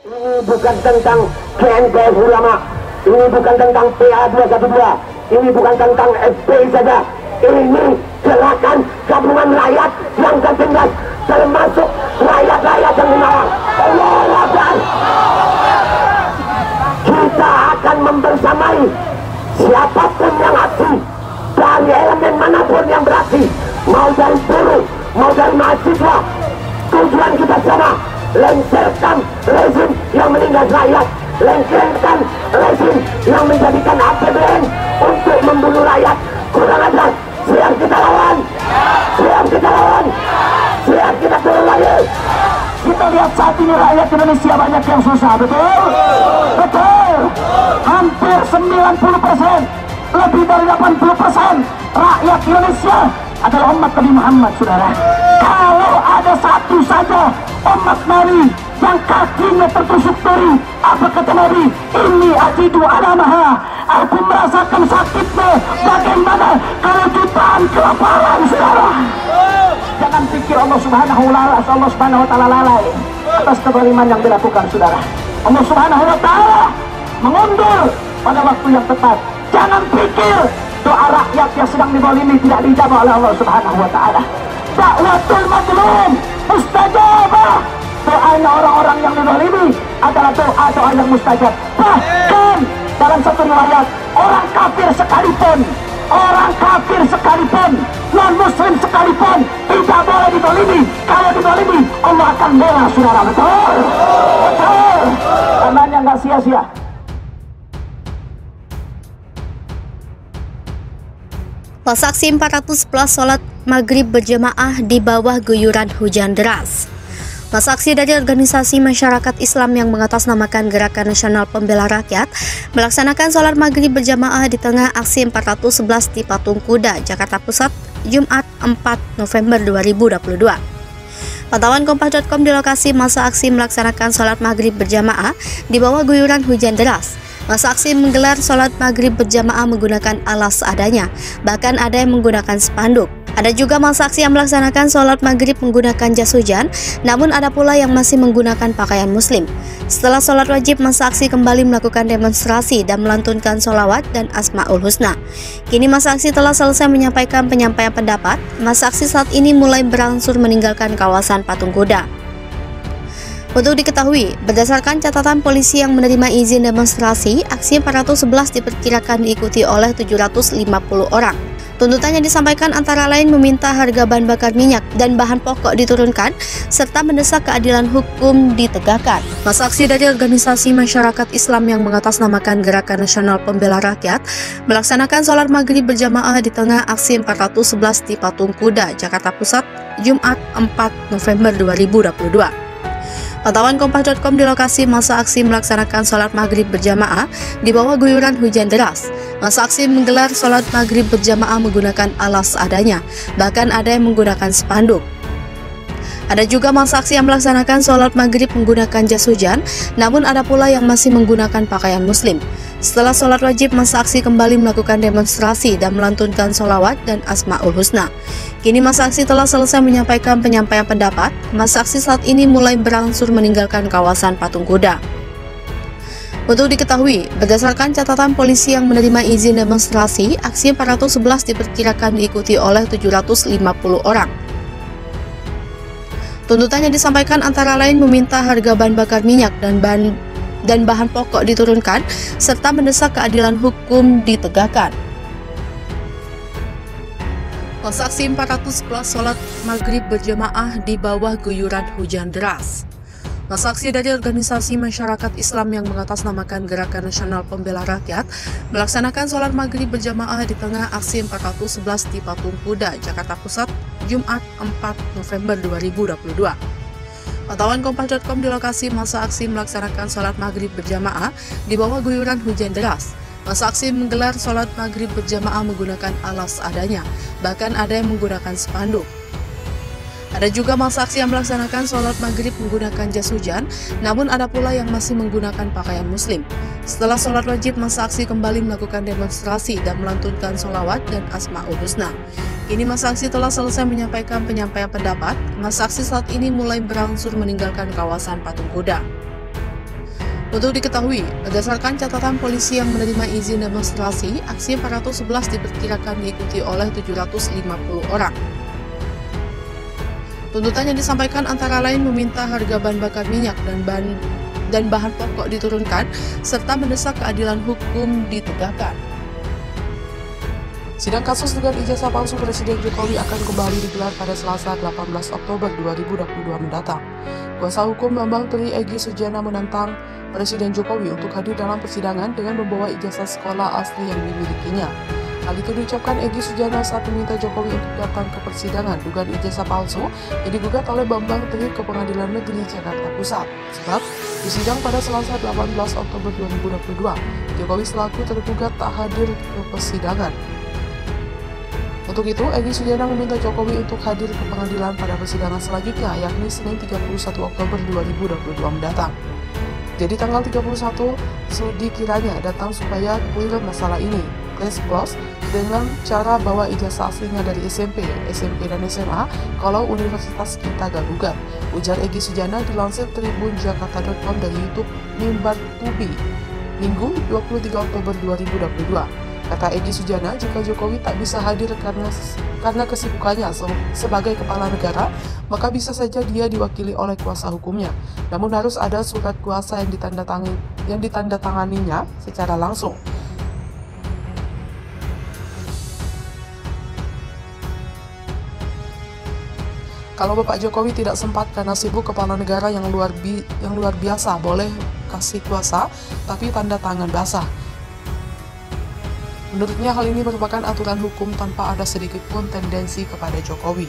Ini bukan tentang GNPF ulama, ini bukan tentang PA212, ini bukan tentang FPI saja. Ini gerakan gabungan rakyat yang tertindas, termasuk rakyat-rakyat yang di Malang. Allahu Akbar. Kita akan membersamai siapapun yang aksi, dari elemen manapun yang beraksi, mau dari buruh, mau dari mahasiswa. Tujuan kita sama, lengserkan rezim yang menindas rakyat, lengserkan rezim yang menjadikan APBN untuk membunuh rakyat. Kurang ajar, siap kita lawan, siap kita lawan, siap kita turun lagi. Kita lihat saat ini rakyat Indonesia banyak yang susah, betul? Betul. Hampir 90%, lebih dari 80% rakyat Indonesia adalah umat Nabi Muhammad, saudara. Kalau ada satu saja umat Nabi yang kakinya tertusuk duri, apa kata Nabi? Ini ajidu alamaha. Aku merasakan sakitnya. Bagaimana kalau jutaan kelaparan, saudara? Jangan pikir Allah Subhanahu wa Ta'ala lalai atas kezaliman yang dilakukan, saudara. Allah Subhanahu wa Ta'ala mengundur pada waktu yang tepat. Jangan pikir doa rakyat yang sedang dizalimi tidak dijawab oleh Allah Subhanahu wa Ta'ala. Da'watul mazlum mustajabah. Doanya orang-orang yang dizalimi adalah doa-doa yang mustajab. Bahkan dalam satu riwayat, orang kafir sekalipun, non muslim sekalipun tidak boleh dizalimi. Kalau dizalimi, Allah akan bela, saudara. Betul? Betul. Karenanya nggak sia-sia. Masa aksi 411 sholat maghrib berjamaah di bawah guyuran hujan deras. Masa aksi dari organisasi masyarakat Islam yang mengatasnamakan Gerakan Nasional Pembela Rakyat melaksanakan sholat maghrib berjamaah di tengah aksi 411 di Patung Kuda, Jakarta Pusat, Jumat 4 November 2022. Pantauan Kompas.com di lokasi masa aksi melaksanakan sholat maghrib berjamaah di bawah guyuran hujan deras. Masa aksi menggelar sholat maghrib berjamaah menggunakan alas seadanya, bahkan ada yang menggunakan spanduk. Ada juga masa aksi yang melaksanakan sholat maghrib menggunakan jas hujan, namun ada pula yang masih menggunakan pakaian muslim. Setelah sholat wajib, masa aksi kembali melakukan demonstrasi dan melantunkan sholawat dan asmaul husna. Kini masa aksi telah selesai menyampaikan penyampaian pendapat. Masa aksi saat ini mulai berangsur meninggalkan kawasan Patung Kuda. Untuk diketahui, berdasarkan catatan polisi yang menerima izin demonstrasi, aksi 411 diperkirakan diikuti oleh 750 orang. Tuntutannya disampaikan antara lain meminta harga bahan bakar minyak dan bahan pokok diturunkan, serta mendesak keadilan hukum ditegakkan. Masa aksi dari organisasi masyarakat Islam yang mengatasnamakan Gerakan Nasional Pembela Rakyat melaksanakan sholat maghrib berjamaah di tengah aksi 411 di Patung Kuda, Jakarta Pusat, Jumat 4 November 2022. Pantauan Kompas.com di lokasi masa aksi melaksanakan sholat maghrib berjamaah di bawah guyuran hujan deras. Masa aksi menggelar sholat maghrib berjamaah menggunakan alas seadanya, bahkan ada yang menggunakan spanduk. Ada juga masa aksi yang melaksanakan sholat maghrib menggunakan jas hujan, namun ada pula yang masih menggunakan pakaian muslim. Setelah sholat wajib, masa aksi kembali melakukan demonstrasi dan melantunkan sholawat dan asmaul husna. Kini masa aksi telah selesai menyampaikan penyampaian pendapat. Masa aksi saat ini mulai berangsur meninggalkan kawasan Patung Kuda. Untuk diketahui, berdasarkan catatan polisi yang menerima izin demonstrasi, aksi 411 diperkirakan diikuti oleh 750 orang. Tuntutannya disampaikan antara lain meminta harga bahan bakar minyak dan bahan pokok diturunkan, serta mendesak keadilan hukum ditegakkan. Masa aksi 411 sholat maghrib berjamaah di bawah guyuran hujan deras. Masa aksi dari organisasi masyarakat Islam yang mengatasnamakan Gerakan Nasional Pembela Rakyat melaksanakan sholat maghrib berjamaah di tengah aksi 411 di Patung Kuda, Jakarta Pusat, Jumat 4 November 2022. Pantauan Kompas.com di lokasi masa aksi melaksanakan sholat maghrib berjamaah di bawah guyuran hujan deras. Masa aksi menggelar sholat maghrib berjamaah menggunakan alas seadanya, bahkan ada yang menggunakan spanduk. Ada juga masa aksi yang melaksanakan sholat maghrib menggunakan jas hujan, namun ada pula yang masih menggunakan pakaian muslim. Setelah sholat wajib, masa aksi kembali melakukan demonstrasi dan melantunkan sholawat dan asmaul husna. Kini masa aksi telah selesai menyampaikan penyampaian pendapat. Masa aksi saat ini mulai berangsur meninggalkan kawasan Patung Kuda. Untuk diketahui, berdasarkan catatan polisi yang menerima izin demonstrasi, aksi 411 diperkirakan diikuti oleh 750 orang. Tuntutan yang disampaikan antara lain meminta harga bahan bakar minyak dan bahan pokok diturunkan, serta mendesak keadilan hukum ditegakkan. Sidang kasus dugaan ijazah palsu Presiden Jokowi akan kembali digelar pada Selasa 18 Oktober 2022 mendatang. Kuasa hukum Bambang Tri Egy Sujana menantang Presiden Jokowi untuk hadir dalam persidangan dengan membawa ijazah sekolah asli yang dimilikinya. Hal itu diucapkan Egy Sujana saat meminta Jokowi untuk datang ke persidangan dugaan ijazah palsu yang digugat oleh Bambang Tri ke Pengadilan Negeri Jakarta Pusat. Sebab di sidang pada Selasa 18 Oktober 2022, Jokowi selaku tergugat tak hadir ke persidangan. Untuk itu, Egy Sujana meminta Jokowi untuk hadir ke pengadilan pada persidangan selanjutnya, yakni Senin 31 Oktober 2022 mendatang. Jadi tanggal 31 dikiranya datang supaya clear masalah ini, close dengan cara bawa ijazah aslinya dari SMP dan SMA kalau universitas kita gak gugat, ujar Egy Sujana dilansir Tribun Jakarta.com dari YouTube Mimbar Tubi, Minggu 23 Oktober 2022. Kata Egy Sujana, jika Jokowi tak bisa hadir karena kesibukannya sebagai kepala negara, maka bisa saja dia diwakili oleh kuasa hukumnya. Namun harus ada surat kuasa yang ditandatanganinya secara langsung. Kalau Bapak Jokowi tidak sempat karena sibuk kepala negara yang luar biasa, boleh kasih kuasa, tapi tanda tangan basah. Menurutnya hal ini merupakan aturan hukum tanpa ada sedikit pun tendensi kepada Jokowi.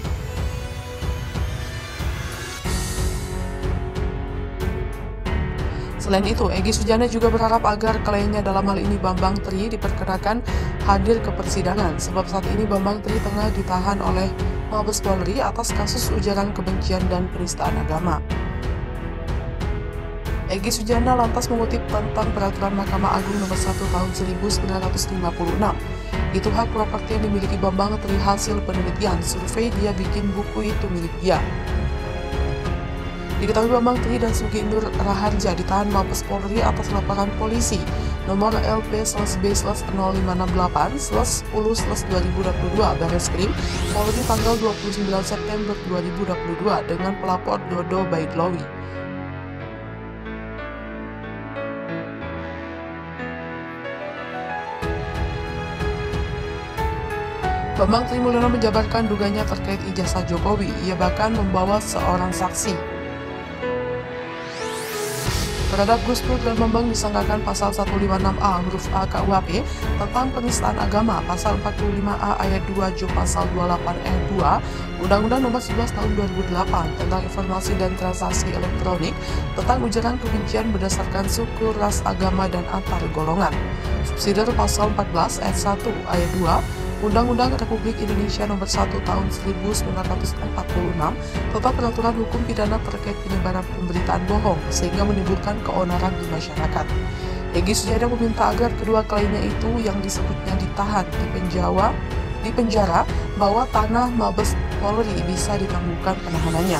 Selain itu, Egy Sujana juga berharap agar kliennya dalam hal ini Bambang Tri diperkenakan hadir ke persidangan, sebab saat ini Bambang Tri tengah ditahan oleh Mabes Polri atas kasus ujaran kebencian dan penistaan agama. Egy Sujana lantas mengutip tentang peraturan Mahkamah Agung nomor 1 tahun 1956. Itu hak properti yang dimiliki Bambang Tri hasil penelitian, survei dia bikin buku itu milik dia. Diketahui Bambang Tri dan Sugi Nur Raharja ditahan Mabes Polri atas laporan polisi nomor LP/B/058/10/2022 Barreskrim Polri tanggal 29 September 2022 dengan pelapor Dodo Baitlawi. Bambang Tri Mulyono menjabarkan duganya terkait ijazah Jokowi. Ia bahkan membawa seorang saksi. Terhadap Gus Dur dan Bambang disangkakan pasal 156A huruf A KUHP tentang penistaan agama, pasal 45A ayat 2 J pasal 28 ayat 2 Undang-Undang nomor 11 tahun 2008 tentang informasi dan transaksi elektronik tentang ujaran kebencian berdasarkan suku, ras, agama, dan antar golongan. Subsidiar pasal 14 ayat 1 ayat 2 Undang-Undang Republik Indonesia Nomor 1 Tahun 1946 tentang peraturan hukum pidana terkait penyebaran pemberitaan bohong sehingga menimbulkan keonaran di masyarakat. Egy Sujana meminta agar kedua kliennya itu yang disebutnya ditahan di penjara bahwa tanah Mabes Polri bisa ditangguhkan penahanannya.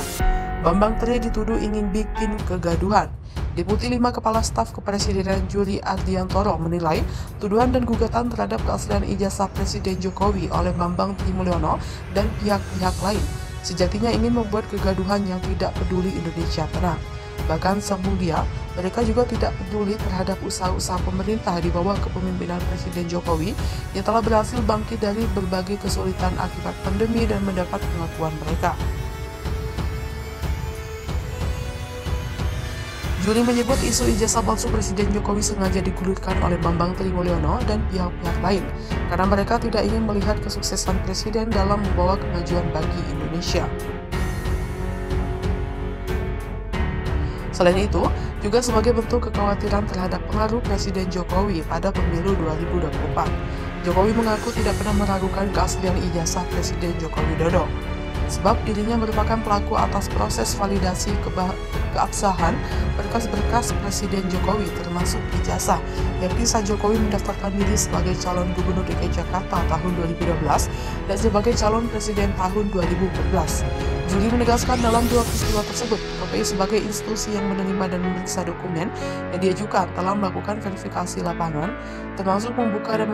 Bambang Tri dituduh ingin bikin kegaduhan. Deputi 5 Kepala Staf Kepresidenan Juri Ardiantoro menilai tuduhan dan gugatan terhadap keaslian ijazah Presiden Jokowi oleh Bambang Tri Mulyono dan pihak-pihak lain sejatinya ingin membuat kegaduhan yang tidak peduli Indonesia tenang. Bahkan sambung dia, mereka juga tidak peduli terhadap usaha-usaha pemerintah di bawah kepemimpinan Presiden Jokowi yang telah berhasil bangkit dari berbagai kesulitan akibat pandemi dan mendapat pengakuan mereka. Juri menyebut isu ijazah palsu Presiden Jokowi sengaja digulirkan oleh Bambang Tri Mulyono dan pihak-pihak lain karena mereka tidak ingin melihat kesuksesan Presiden dalam membawa kemajuan bagi Indonesia. Selain itu, juga sebagai bentuk kekhawatiran terhadap pengaruh Presiden Jokowi pada pemilu 2024. Jokowi mengaku tidak pernah meragukan keaslian ijazah Presiden Joko Widodo, sebab dirinya merupakan pelaku atas proses validasi keabsahan berkas-berkas Presiden Jokowi termasuk ijazah, yakni saat Jokowi mendaftarkan diri sebagai calon gubernur DKI Jakarta tahun 2012 dan sebagai calon presiden tahun 2014. Juli menegaskan dalam dua peristiwa tersebut, KPU sebagai institusi yang menerima dan memeriksa dokumen yang diajukan telah melakukan verifikasi lapangan, termasuk membuka dan